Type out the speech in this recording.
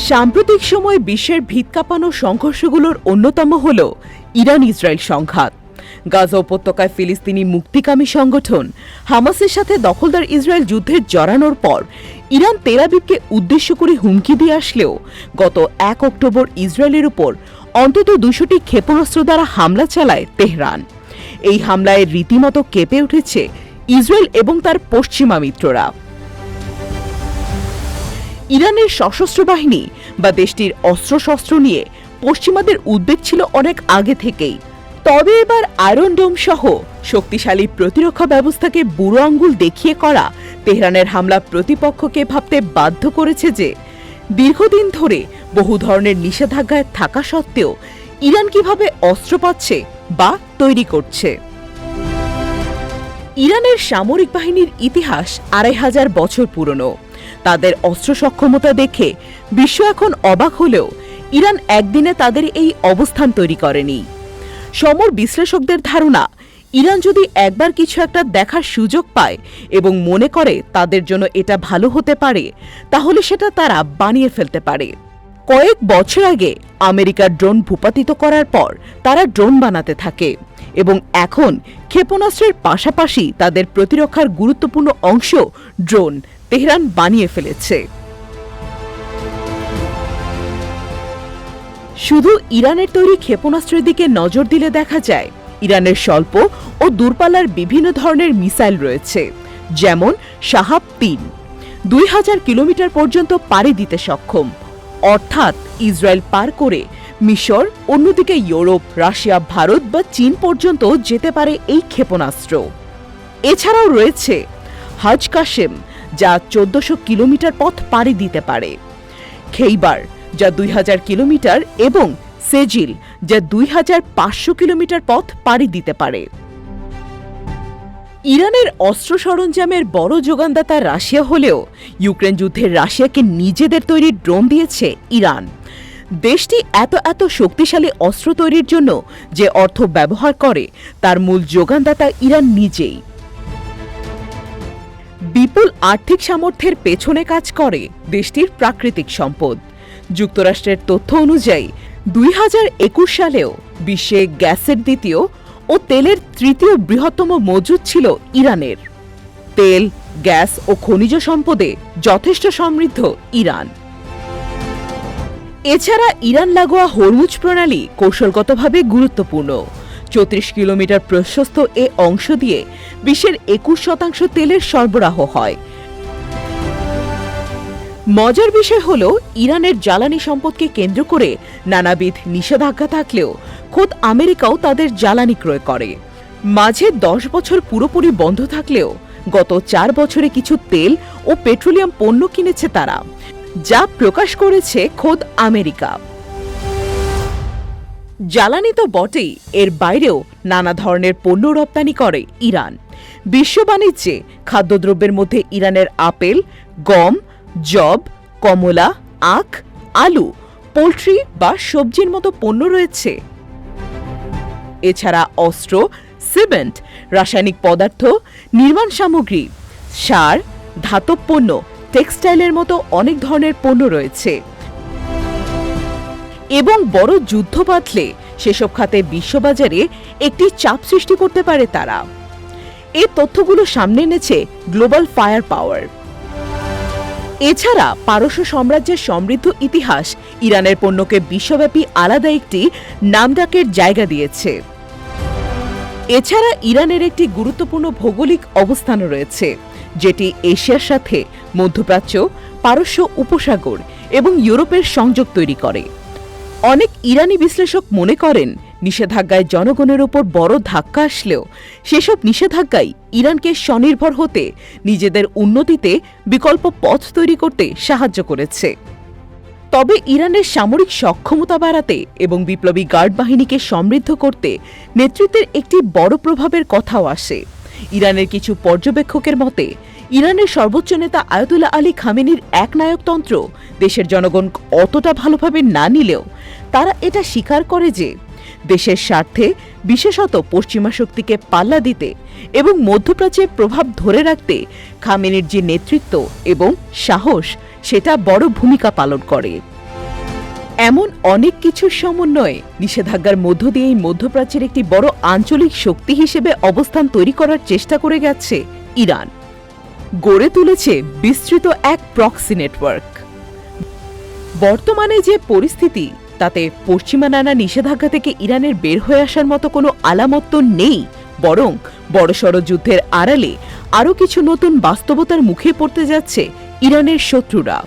সাম্প্রতিক সময়ে বিশ্বের ভিত কাঁপানো সংঘর্ষগুলোর অন্যতম হল ইরান ইসরায়েল সংঘাত। গাজা উপত্যকায় ফিলিস্তিনি মুক্তিকামী সংগঠন হামাসের সাথে দখলদার ইসরায়েল যুদ্ধের জড়ানোর পর ইরান তেল আবিবকে উদ্দেশ্য করে হুমকি দিয়ে আসলেও গত ১ অক্টোবর ইসরায়েলের উপর অন্তত ২০০টি ক্ষেপণাস্ত্র দ্বারা হামলা চালায় তেহরান। এই হামলায় রীতিমতো কেঁপে উঠেছে ইসরায়েল এবং তার পশ্চিমা মিত্ররা। ইরানের সশস্ত্র বাহিনী বা দেশটির অস্ত্রশস্ত্র নিয়ে পশ্চিমাদের উদ্বেগ ছিল অনেক আগে থেকেই। তবে এবার আয়রন ডোম সহ শক্তিশালী প্রতিরক্ষা ব্যবস্থাকে বুড়ো আঙ্গুল দেখিয়ে করা তেহরানের হামলা প্রতিপক্ষকে ভাবতে বাধ্য করেছে যে দীর্ঘদিন ধরে বহু ধরনের নিষেধাজ্ঞায় থাকা সত্ত্বেও ইরান কিভাবে অস্ত্র পাচ্ছে বা তৈরি করছে। ইরানের সামরিক বাহিনীর ইতিহাস ২৫০০ বছর পুরনো। তাদের অস্ত্র সক্ষমতা দেখে বিশ্ব এখন অবাক হলেও ইরান একদিনে তাদের এই অবস্থান তৈরি করেনি। সমর বিশ্লেষকদের ধারণা, ইরান যদি একবার কিছু একটা দেখার সুযোগ পায় এবং মনে করে তাদের জন্য এটা ভালো হতে পারে, তাহলে সেটা তারা বানিয়ে ফেলতে পারে। কয়েক বছর আগে আমেরিকার ড্রোন ভূপাতিত করার পর তারা ড্রোন বানাতে থাকে এবং এখন ক্ষেপণাস্ত্রের পাশাপাশি তাদের প্রতিরক্ষার গুরুত্বপূর্ণ অংশ ড্রোন তেহরান বানিয়ে ফেলেছে। শুধু ইরানের তৈরি ক্ষেপণাস্ত্রের দিকে নজর দিলে দেখা যায় ইরানের স্বল্প ও দূরপাল্লার বিভিন্ন ধরনের মিসাইল রয়েছে, যেমন শাহাব-৩, ২০০০ কিলোমিটার পর্যন্ত পাড়ি দিতে সক্ষম, অর্থাৎ ইসরায়েল পার করে মিশর, অন্যদিকে ইউরোপ, রাশিয়া, ভারত বা চীন পর্যন্ত যেতে পারে এই ক্ষেপণাস্ত্র। এছাড়াও রয়েছে হাজ-কাশেম, যা ১৪০০ কিলোমিটার পথ পাড়ি দিতে পারে, খেইবার, যা ২০০০ কিলোমিটার এবং সেজিল, যা ২৫০০ কিলোমিটার পথ পাড়ি দিতে পারে। ইরানের অস্ত্র সরঞ্জামের বড় যোগানদাতা রাশিয়া হলেও ইউক্রেন যুদ্ধে রাশিয়াকে নিজেদের তৈরি ড্রোন দিয়েছে ইরান। দেশটি এত শক্তিশালী অস্ত্র তৈরির জন্য যে অর্থ ব্যবহার করে তার মূল যোগানদাতা ইরান নিজেই। বিপুল আর্থিক সামর্থ্যের পেছনে কাজ করে দেশটির প্রাকৃতিক সম্পদ। যুক্তরাষ্ট্রের তথ্য অনুযায়ী ২০২১ সালেও বিশ্বে গ্যাসের দ্বিতীয় ও তেলের তৃতীয় বৃহত্তম মজুদ ছিল ইরানের। তেল, গ্যাস ও খনিজ সম্পদে যথেষ্ট সমৃদ্ধ ইরান। এছাড়া ইরান লাগোয়া হরমুজ প্রণালী কৌশলগতভাবে গুরুত্বপূর্ণ। ৩৪ কিলোমিটার প্রশস্ত এ অংশ দিয়ে বিশ্বের ২১% তেলের সরবরাহ হয়। মজার বিষয় হল, ইরানের জ্বালানি সম্পদকে কেন্দ্র করে নানাবিধ নিষেধাজ্ঞা থাকলেও খোদ আমেরিকাও তাদের জ্বালানি ক্রয় করে। মাঝে ১০ বছর পুরোপুরি বন্ধ থাকলেও গত ৪ বছরে কিছু তেল ও পেট্রোলিয়াম পণ্য কিনেছে তারা, যা প্রকাশ করেছে খোদ আমেরিকা। জ্বালানি তো বটেই, এর বাইরেও নানা ধরনের পণ্য রপ্তানি করে ইরান। বিশ্ব বাণিজ্যে খাদ্যদ্রব্যের মধ্যে ইরানের আপেল, গম, যব, কমলা, আখ, আলু, পোল্ট্রি বা সবজির মতো পণ্য রয়েছে। এছাড়া অস্ত্র, সিমেন্ট, রাসায়নিক পদার্থ, নির্মাণ সামগ্রী, সার, ধাতব পণ্য, টেক্সটাইলের মতো অনেক ধরনের পণ্য রয়েছে এবং বড় যুদ্ধ বাঁধলে সেসব খাতে বিশ্ববাজারে একটি চাপ সৃষ্টি করতে পারে তারা। এই তথ্যগুলো সামনে এনেছে গ্লোবাল ফায়ার পাওয়ার। এছাড়া পারস্য সাম্রাজ্যের সমৃদ্ধ ইতিহাস ইরানের পণ্যকে বিশ্বব্যাপী আলাদা একটি নামডাকের জায়গা দিয়েছে। এছাড়া ইরানের একটি গুরুত্বপূর্ণ ভৌগোলিক অবস্থান রয়েছে, যেটি এশিয়ার সাথে মধ্যপ্রাচ্য, পারস্য উপসাগর এবং ইউরোপের সংযোগ তৈরি করে। অনেক ইরানি বিশ্লেষক মনে করেন, নিষেধাজ্ঞায় জনগণের ওপর বড় ধাক্কা আসলেও সেসব নিষেধাজ্ঞাই ইরানকে স্বনির্ভর হতে, নিজেদের উন্নতিতে বিকল্প পথ তৈরি করতে সাহায্য করেছে। তবে ইরানের সামরিক সক্ষমতা বাড়াতে এবং বিপ্লবী গার্ড বাহিনীকে সমৃদ্ধ করতে নেতৃত্বের একটি বড় প্রভাবের কথাও আসে। ইরানের কিছু পর্যবেক্ষকের মতে, ইরানের সর্বোচ্চ নেতা আয়াতুল্লাহ আলী খামেনির একনায়কতন্ত্র দেশের জনগণ অতটা ভালোভাবে না নিলেও তারা এটা স্বীকার করে যে দেশের স্বার্থে, বিশেষত পশ্চিমা শক্তিকে পাল্লা দিতে এবং মধ্যপ্রাচ্যের প্রভাব ধরে রাখতে খামেনির যে নেতৃত্ব এবং সাহস, সেটা বড় ভূমিকা পালন করে। এমন অনেক কিছুর সমন্বয়ে নিষেধাজ্ঞার মধ্য দিয়েই মধ্যপ্রাচ্যের একটি বড় আঞ্চলিক শক্তি হিসেবে অবস্থান তৈরি করার চেষ্টা করে গেছে ইরান। গড়ে তুলেছে বিস্তৃত এক প্রক্সি নেটওয়ার্ক। বর্তমানে যে পরিস্থিতি, তাতে পশ্চিমা নানা নিষেধাজ্ঞা থেকে ইরানের বের হয়ে আসার মতো কোনো আলামত তো নেই, বরং বড়সড় যুদ্ধের আড়ালে আরও কিছু নতুন বাস্তবতার মুখে পড়তে যাচ্ছে ইরানের শত্রুরা।